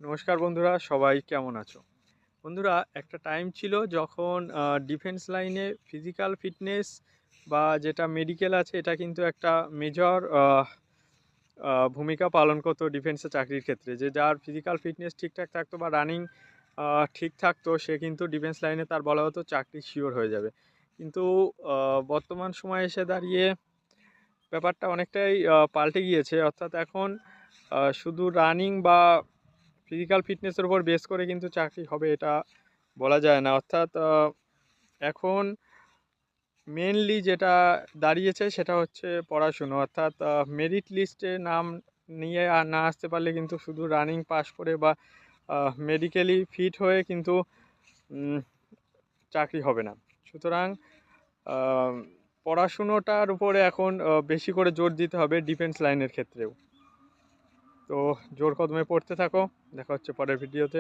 নমস্কার বন্ধুরা, সবাই কেমন আছো? বন্ধুরা, একটা টাইম ছিল যখন ডিফেন্স লাইনে ফিজিক্যাল ফিটনেস বা যেটা মেডিকেল আছে এটা কিন্তু একটা মেজর ভূমিকা পালন করতো ডিফেন্সে চাকরির ক্ষেত্রে। যে যার ফিজিক্যাল ফিটনেস ঠিকঠাক থাকতো বা রানিং ঠিক থাকতো, সে কিন্তু ডিফেন্স লাইনে তার বলা হতো চাকরি শিওর হয়ে যাবে। কিন্তু বর্তমান সময়ে এসে দাঁড়িয়ে ব্যাপারটা অনেকটাই পাল্টে গিয়েছে। অর্থাৎ এখন শুধু রানিং বা ফিজিক্যাল ফিটনেসের উপর বেস করে কিন্তু চাকরি হবে এটা বলা যায় না। অর্থাৎ এখন মেনলি যেটা দাঁড়িয়েছে সেটা হচ্ছে পড়াশুনো। অর্থাৎ মেরিট লিস্টে নাম নিয়ে আর না আসতে পারলে কিন্তু শুধু রানিং পাস করে বা মেডিকেলি ফিট হয়ে কিন্তু উম, চাকরি হবে না। সুতরাং আহ, পড়াশুনোটার উপরে এখন বেশি করে জোর দিতে হবে ডিফেন্স লাইনের ক্ষেত্রেও। তো জোর কদমে পড়তে থাকো, দেখা হচ্ছে পরের ভিডিওতে।